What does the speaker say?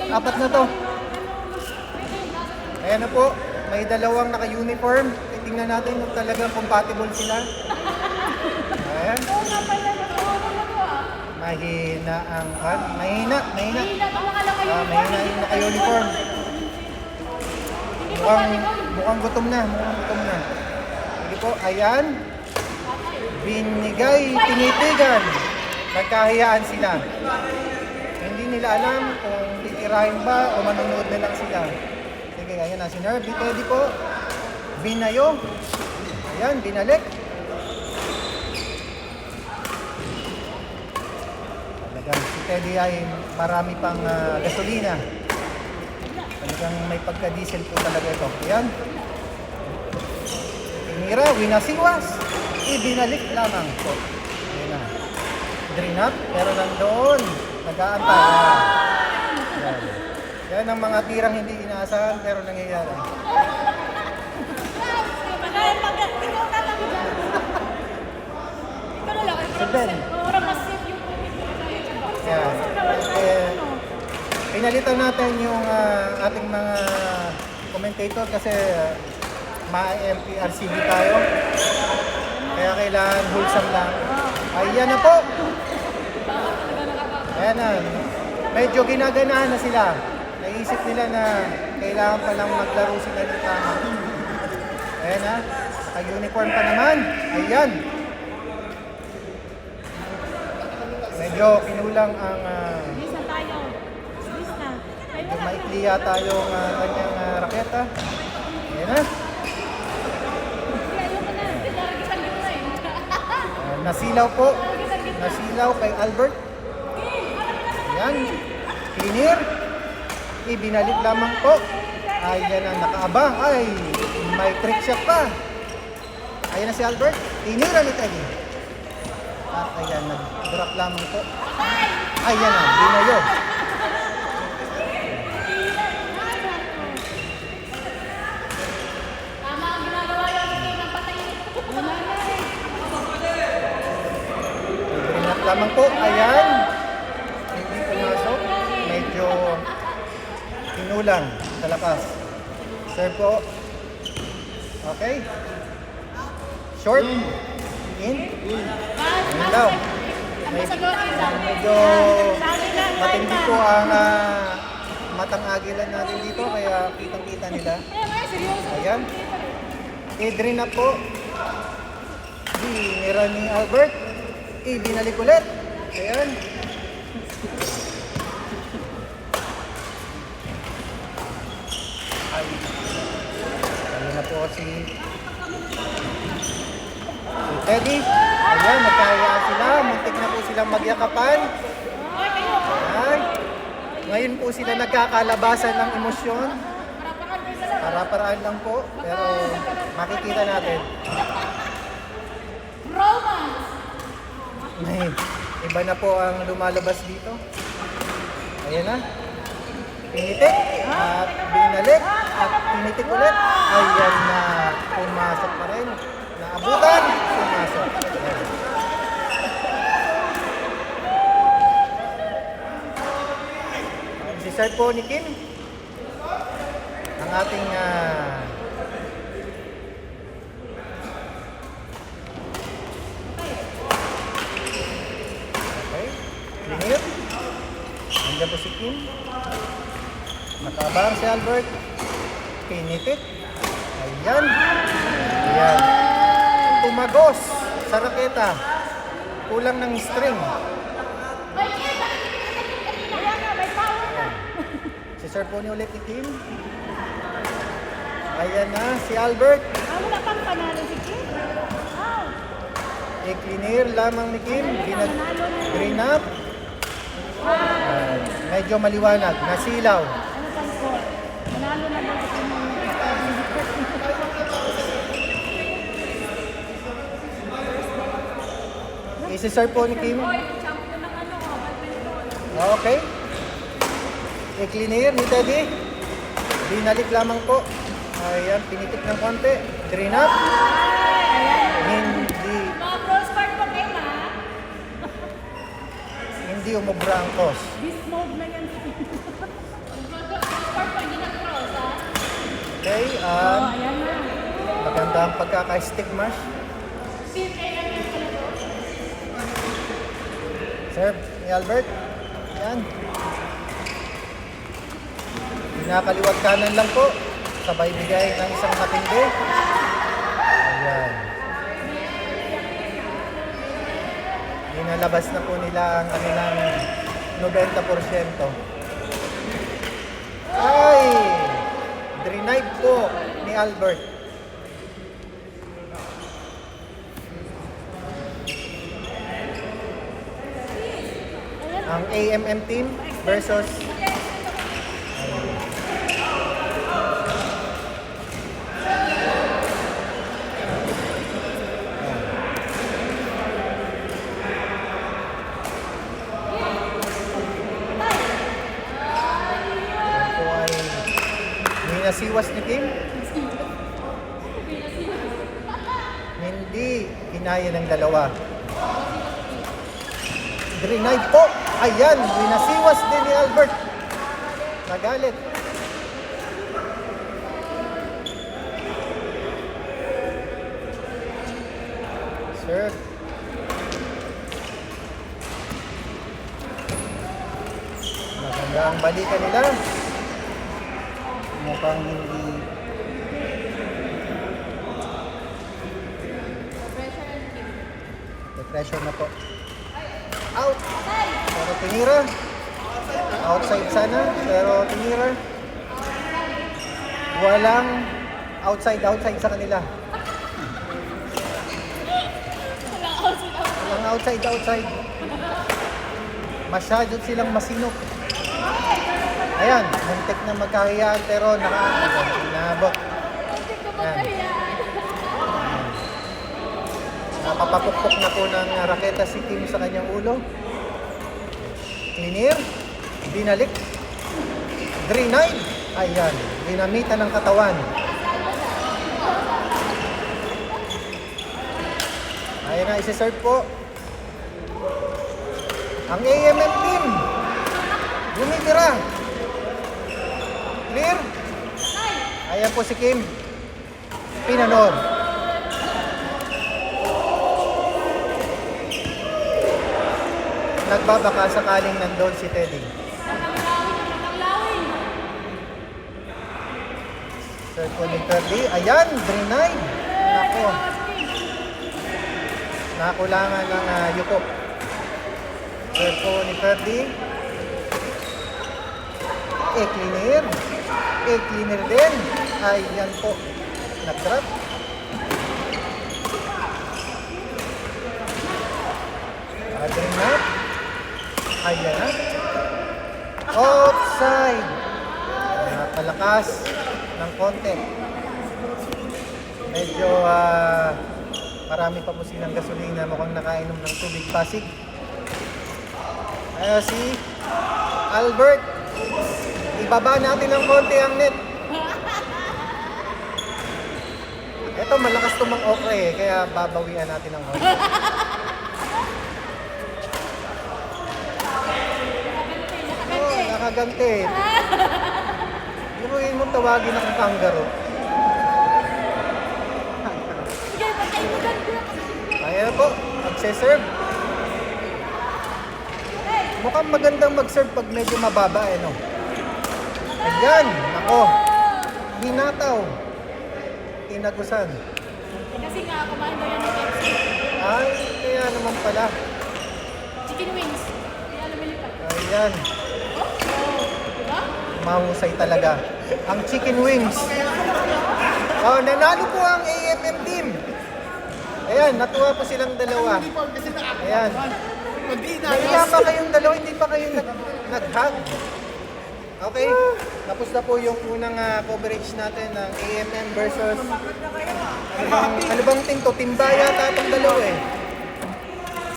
Apat na to. Ayan na po. May dalawang naka-uniform. Tingnan natin kung talagang compatible sila. Ayan. Mahina ang kan. Mahina. Mahina yung naka-uniform. Mukhang gutom na. Sige po. Ayan. Binigay, tinitigan. Nagkahiyaan sila. Hindi nila alam kung titirahin ba o manonood na lang sila. Sige, ayan na si Nervy Teddy po. Binayo. Ayan, binalik. Talagang si Teddy ay marami pang gasolina. Talagang may pagka-diesel po talaga ito. Ayan. Pinira, winasiwas. Ibinalik lamang po. Ayan na. Drain up, pero nandoon. Nag-aantay. Ayan. Yan ang mga tirang hindi inaasahan pero nangyayari. Seven. Yan. Pinalitan natin yung ating mga commentator kasi ma-MPRCB tayo. Kaya kailangan wholesome lang. Ayan na po. Ayan na. Medyo ginaganahan na sila. Naisip nila na kailangan pa lang maglaro sila ng tama. Ayan na. Naka-uniform pa naman. Ayan. Medyo kinulang ang medyo maikli yata yung kanyang raketa. Ayan na. Nasilaw po. Nasilaw kay Albert. Ayan. Clear. Ibinalik lamang po. Ayan na, nakaabang. Ay, may trick shot pa. Ayan na si Albert. Tinira ni Teddy. At ayan, nag-drop lamang po. Ayan na, binayo. Ibinalik lamang po. Ayan. Hindi pumasok. Medyo kinulang sa lakas. Serve po. Okay. Short. In. Ayan daw. Medyo matindi po ang matang agilan natin dito kaya kitang-kita nila. Ayan. I-drain up po. Binira ni Albert. Ibinalik ulit. Ayan. Ayan na po si Teddy. Ayan, nagkahiyaan sila. Muntik na po silang magyakapan. Ayan. Ngayon po sila nagkakalabasan ng emosyon. Para-paraan lang po. Pero makikita natin. May iba na po ang lumalabas dito. Ayan na. Pinitik at binalik at pinitik ulit. Ayan na. Pumasok pa rin. Naabutan. Pumasok. Ayan. Si Sir po ni Kim. Ang ating okay. Clear. Nandiyan po si Kim. Nakabang si Albert. Pinitik. Ayan. Ayan. Tumagos sa raketa. Kulang ng string. Si Sir Pony ulit ni Kim. Ayan na si Albert. Wala pang panalo si Kim. I-clear lamang ni Kim. Green up. Medyo maliwanag. Nasilaw. Ano pang score? Panalo na ba si Kim? Si Sir po ni Kim. Okay. I-clear ni Teddy. Binalik lamang po. Ayan, pinitik ng konti. Drain up. Hindi umubra ang toss. This mode na yan. Magandang pagkaka-stick mash. Serve ni Albert. Yan. Pinakaliwag kanan lang po. Sabay bigay ng isang matindi. Ayan. Inalabas na po nila ang kanilang 90%. Ay! Denied po ni Albert. Ang AMM team versus nasiwas ni Kim? Hindi kinaya ng dalawa. Denied po. Ayan, winasiwas din ni Albert. Nagalit. Sir. Maganda ang balikan nila. Mukhang hindi. Pressure na po. Out! Pero tinira. Outside sana, pero tinira. Walang outside sa kanila. Walang outside. Masyado silang masinop. Ayan, muntik na magkahiyaan pero nabot. Ayan. Napapapukpok na po ng raketa si Kim sa kanyang ulo. Cleaner, binalik, denied. Ayan, dinamitan ng katawan. Ayan na, isi-serve po. Ang AMM team, gumitira. Clear? Ayan po si Kim. Pinanor. Nagbabaka sakaling nandun si Teddy. Serve po ni Ferdy. Ayan, denied. Nako. Nakulangan ng yuko. Serve po ni Ferdy. Cleaner. Cleaner din. Ayan po. Nag-drop. Denied. Ayan na. Outside. Napalakas ng konti. Medyo marami pa po silang gasolina. Mukhang nakainom ng tubig Pasig. Ayan si Albert. Ibaba natin ng konti ang net. Ito malakas tumang okre kaya babawian natin ng konti. Nakaganti. Iruin mong tawagin akong kangaroo. Ayan po, magse-serve. Mukhang magandang mag-serve pag medyo mababa no? Ayan, ako. Binataw. Tinagusan. Kasi nga, kumain daw yan ng KFC. Ay, kaya naman pala. Chicken wings. Kaya lumilipat. Ayan. Diba? Mahusay talaga. Ang chicken wings. Oh, nanalo po ang AMM team. Ayan, natuwa po silang dalawa. Ayan. Nahiya pa kayong dalawa, hindi pa kayo nag-hug. Okay, tapos na po yung unang coverage natin ng AMM versus ano bang team to? Timbaya yata itong dalawa eh.